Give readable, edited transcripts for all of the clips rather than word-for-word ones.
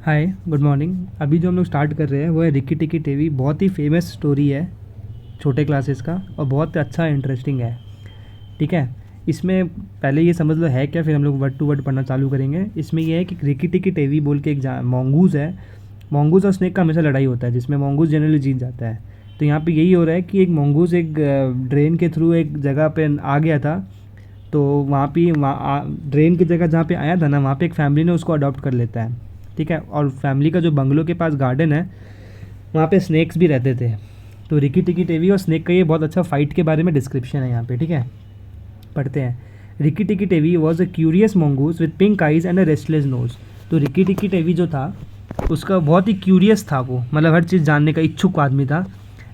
हाय, good morning. अभी जो हम लोग स्टार्ट कर रहे हैं वो है रिकी टिकी टेवी। बहुत ही फेमस स्टोरी है छोटे क्लासेस का और बहुत अच्छा इंटरेस्टिंग है। ठीक है। इसमें पहले ये समझ लो है क्या, फिर हम लोग वर्ड टू वर्ड पढ़ना चालू करेंगे। इसमें ये है कि रिकी टिकी टेवी बोल के एक मोंगूज़ है। मोंगूज़ और स्नेक का हमेशा लड़ाई होता है जिसमें मोंगूज़ जनरली जीत जाता है। तो यहाँ पे यही हो रहा है कि एक मोंगूज़ एक ड्रेन के थ्रू एक जगह पे आ गया था। तो वहाँ ड्रेन की जगह जहाँ पे आया था ना, वहाँ पे एक फैमिली ने उसको अडॉप्ट कर लेता है। ठीक है। और फैमिली का जो बंगलो के पास गार्डन है, वहाँ पे स्नेक्स भी रहते थे। तो रिकी टिकी टेवी और स्नेक का ये बहुत अच्छा फाइट के बारे में डिस्क्रिप्शन है यहाँ पे। ठीक है, पढ़ते हैं। Rikki tikki tavi was a curious mongoose with pink eyes and a restless nose. तो रिकी टिकी टेवी जो था उसका बहुत ही क्यूरियस था, वो मतलब हर चीज़ जानने का इच्छुक आदमी था।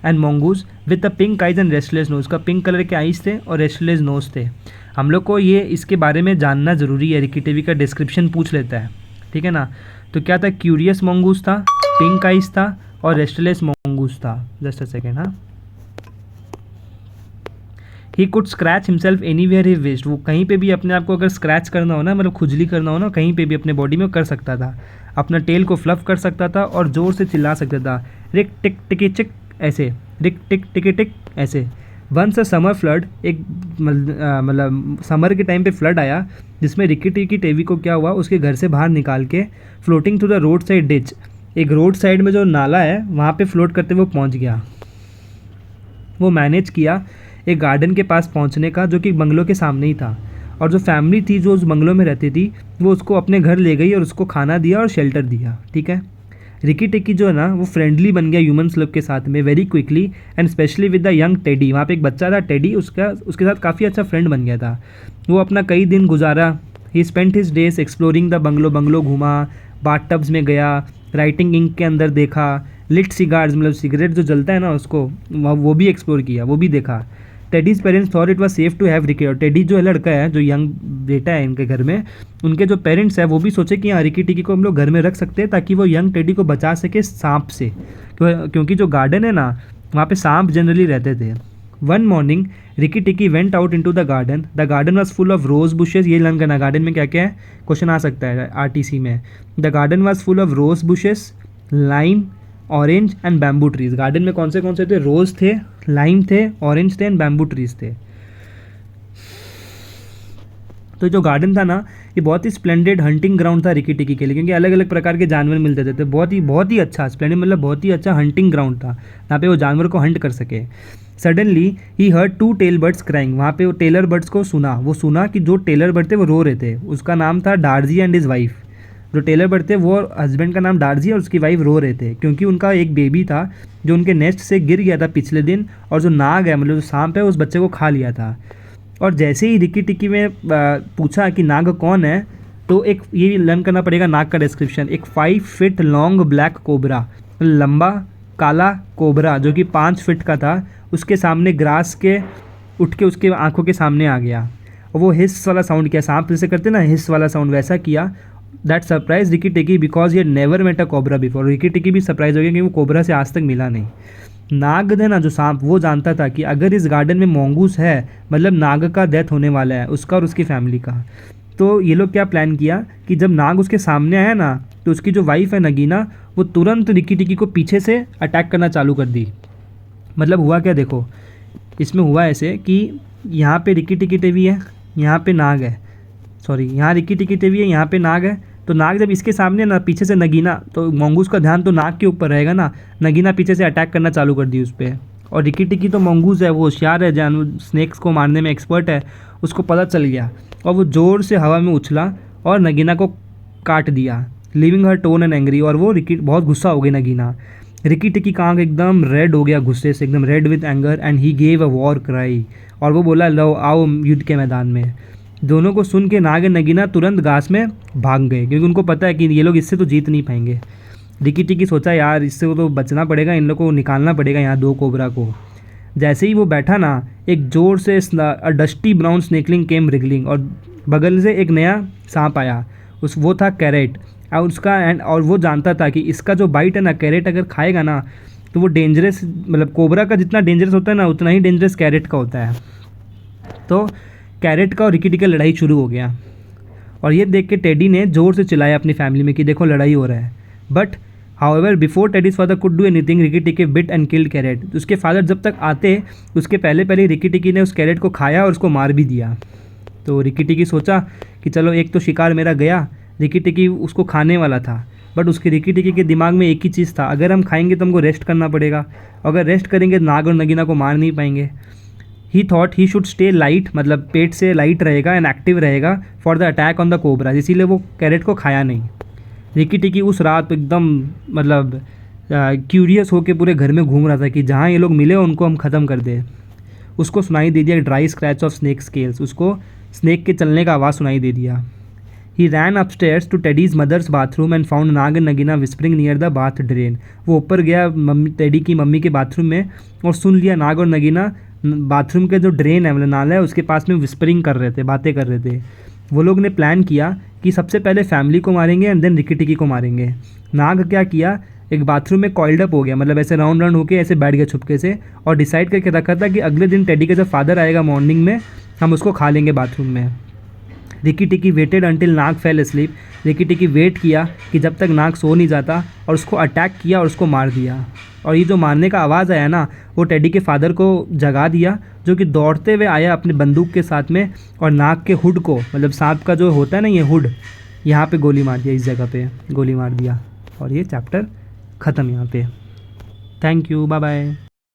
And mongoose with the pink eyes and restless nose, का पिंक कलर के आइज थे और रेस्टलेस नोज थे। हम लोग को ये इसके बारे में जानना ज़रूरी है। रिकी टेवी का डिस्क्रिप्शन पूछ लेता है, ठीक है ना। तो क्या था, क्यूरियस मोंगूज था, पिंक आइज था और रेस्टलेस मोंगूज था। Just a second. हाँ, he could scratch himself anywhere he wished. वो कहीं पे भी अपने आप को अगर स्क्रैच करना हो ना, मतलब खुजली करना हो ना, कहीं पे भी अपने बॉडी में कर सकता था। अपना टेल को फ्लफ कर सकता था और ज़ोर से चिल्ला सकता था, रिक टिक टिकी चिक ऐसे, रिक टिक टिकी टिक ऐसे। वंस अ समर फ्लड, एक मतलब समर के टाइम पे फ्लड आया जिसमें रिकी टिकी टेवी को क्या हुआ, उसके घर से बाहर निकाल के floating to the road side ditch, एक रोड साइड में जो नाला है वहाँ पे फ्लोट करते हुए पहुँच गया। वो मैनेज किया एक गार्डन के पास पहुंचने का, जो कि बंगलों के सामने ही था। और जो फैमिली थी जो उस बंगलों में रहती थी, वो उसको अपने घर ले गई और उसको खाना दिया और शेल्टर दिया। ठीक है। रिकी टिकी जो है ना, वो फ्रेंडली बन गया ह्यूमंस लोग के साथ में very quickly and specially with the young teddy. वहाँ पे एक बच्चा था टेडी, उसका उसके साथ काफ़ी अच्छा फ्रेंड बन गया था। वो अपना कई दिन गुजारा। ही spent his days exploring the bungalow, bungalow घूमा, बाथ टब्स में गया, राइटिंग इंक के अंदर देखा, लिट सिगार्स मतलब सिगरेट जो जलता है ना उसको, वो भी एक्सप्लोर किया, वो भी देखा। Teddy's parents thought it was safe to have Rikki. और टेडी जो है लड़का है, जो यंग बेटा है इनके घर में, उनके जो पेरेंट्स है वो भी सोचे कि हाँ रिकी टिकी को हम लोग घर में रख सकते हैं ताकि वो यंग टेडी को बचा सके सांप से। क्योंकि जो गार्डन है ना, वहाँ पे सांप जनरली रहते थे। वन मॉर्निंग रिकी टिकी went out into the garden. The garden was full of rose bushes. ये लर्न करना गार्डन में क्या क्या है, क्वेश्चन आ सकता है आरटीसी में। The garden was full of rose bushes, lime, orange and bamboo trees. Garden में कौन से थे, रोज थे, लाइम थे, ऑरेंज थे एंड बैम्बू ट्रीज थे। तो जो गार्डन था ना, ये बहुत ही स्प्लेंडेड हंटिंग ग्राउंड था रिकी टिकी के लिए, क्योंकि अलग अलग प्रकार के जानवर मिलते थे। तो बहुत ही अच्छा स्प्लेंडेड मतलब बहुत ही अच्छा हंटिंग ग्राउंड था, जहाँ पे वो जानवर को हंट कर सके। Suddenly he heard two tail birds crying. वहाँ पे वो टेलर बर्ड्स को सुना, वो सुना कि जो टेलर बर्ड थे वो रो रहे थे। उसका नाम था डार्जी एंड हिज वाइफ। जो टेलर बर्ड थे वो हस्बैंड का नाम डार्जी और उसकी वाइफ रो रहे थे क्योंकि उनका एक बेबी था जो उनके नेस्ट से गिर गया था पिछले दिन, और जो नाग है मतलब जो सांप है उस बच्चे को खा लिया था। और जैसे ही रिकी टिकी में पूछा कि नाग कौन है, तो एक ये लर्न करना पड़ेगा नाग का डिस्क्रिप्शन। एक 5 फीट लॉन्ग ब्लैक कोबरा, लंबा काला कोबरा जो कि 5 फीट का था, उसके सामने ग्रास के उठ के उसके आंखों के सामने आ गया। और वो हिस वाला साउंड किया, सांप जैसे करते ना हिस वाला साउंड, वैसा किया। That surprise Rikki Tikki because he never met a cobra before. Rikki Tikki भी सरप्राइज हो गया क्योंकि वो कोबरा से आज तक मिला नहीं। नाग है ना जो सांप, वो जानता था कि अगर इस गार्डन में मोंगूस है मतलब नाग का डेथ होने वाला है, उसका और उसकी फैमिली का। तो ये लोग क्या प्लान किया कि जब नाग उसके सामने आया ना, तो उसकी जो वाइफ है नगीना, वो तुरंत रिकी टिकी को पीछे से अटैक करना चालू कर दी। मतलब हुआ क्या देखो, इसमें हुआ ऐसे कि यहाँ पे रिकी टिकी टेवी है, यहाँ पे नाग है, सॉरी यहाँ रिकी टिकी टेवी है, यहाँ पे नाग है। तो नाग जब इसके सामने ना, पीछे से नगीना, तो मोंगूस का ध्यान तो नाग के ऊपर रहेगा ना, नगीना पीछे से अटैक करना चालू कर दी उस पर। और रिकी टिकी तो मोंगूस है, वो होशियार है, जानवर स्नेक्स को मारने में एक्सपर्ट है, उसको पता चल गया और वो ज़ोर से हवा में उछला और नगीना को काट दिया, living her tone and angry. और वो रिकी बहुत गुस्सा हो गई नगीना। रिकी टिकी का आँख एकदम रेड हो गया गुस्से से, एकदम read with anger, and he gave a war cry. और वो बोला लो आओ युद्ध के मैदान में। दोनों को सुन के नाग एंड नगीना तुरंत घास में भाग गए क्योंकि उनको पता है कि ये लोग इससे तो जीत नहीं पाएंगे। रिकी टिकी सोचा यार इससे तो बचना पड़ेगा, इन लोग को निकालना पड़ेगा यहाँ दो कोबरा को। जैसे ही वो बैठा ना, एक जोर से डस्टी ब्राउन स्नेकलिंग केम रिगलिंग, और बगल से एक नया सांप आया। वो था कैरेट। और उसका एंड और वो जानता था कि इसका जो बाइट है ना, कैरेट अगर खाएगा ना तो वो डेंजरस, मतलब कोबरा का जितना डेंजरस होता है ना, उतना ही डेंजरस कैरेट का होता है। तो कैरेट का और रिकी टिकी का लड़ाई शुरू हो गया। और ये देख के टेडी ने ज़ोर से चिल्लाया अपनी फैमिली में कि देखो लड़ाई हो रहा है। But however before teddies father could do anything, Ricky टिकी बिट एंड किल्ड कैरेट। उसके फादर जब तक आते उसके पहले पहले रिकी टिकी ने उस कैरेट को खाया और उसको मार भी दिया। तो रिकी टिकी सोचा कि चलो एक तो शिकार मेरा गया, रिकी टिकी उसको खाने वाला था, बट उसके रिकी टिकी के दिमाग में एक ही चीज़ था, अगर हम खाएंगे तो हमको रेस्ट करना पड़ेगा, अगर रेस्ट करेंगे नाग और नगीना को मार नहीं पाएंगे। ही thought he should stay light, मतलब पेट से लाइट रहेगा एंड एक्टिव रहेगा for the attack on the cobra, इसीलिए वो कैरेट को खाया नहीं। रिकी टिकी उस रात एकदम मतलब क्यूरियस होके पूरे घर में घूम रहा था कि जहाँ ये लोग मिले उनको हम ख़त्म कर दे। उसको सुनाई दे दिया dry scratch of snake scales, उसको स्नेक के चलने का आवाज़ सुनाई दे दिया। He ran upstairs to Teddy's mother's bathroom and found Nag and Nagaina whispering near the bath drain. वो ऊपर गया टेडी की मम्मी के बाथरूम में और सुन लिया नाग और नगीना बाथरूम के जो ड्रेन है मतलब नाला है उसके पास में विस्परिंग कर रहे थे, बातें कर रहे थे। वो लोग ने प्लान किया कि सबसे पहले फैमिली को मारेंगे एंड देन रिकी टिकी को मारेंगे। नाग क्या किया, एक बाथरूम में कॉइल्ड अप हो गया, मतलब ऐसे राउंड राउंड होके ऐसे बैठ गया छुपके से, और डिसाइड करके रखा था कि अगले दिन टेडी का जब फादर आएगा मॉर्निंग में हम उसको खा लेंगे बाथरूम में। रिकी टिकी वेटेड अंटिल नाग फेल asleep। रिकी टिकी वेट किया कि जब तक नाग सो नहीं जाता और उसको अटैक किया और उसको मार दिया। और ये जो मारने का आवाज़ आया ना वो टेडी के फादर को जगा दिया, जो कि दौड़ते हुए आया अपने बंदूक के साथ में और नाग के हुड को, मतलब सांप का जो होता है ना ये हुड, यहाँ पे गोली मार दिया, इस जगह पे गोली मार दिया। और ये चैप्टर ख़त्म यहाँ पे। Thank you, bye bye.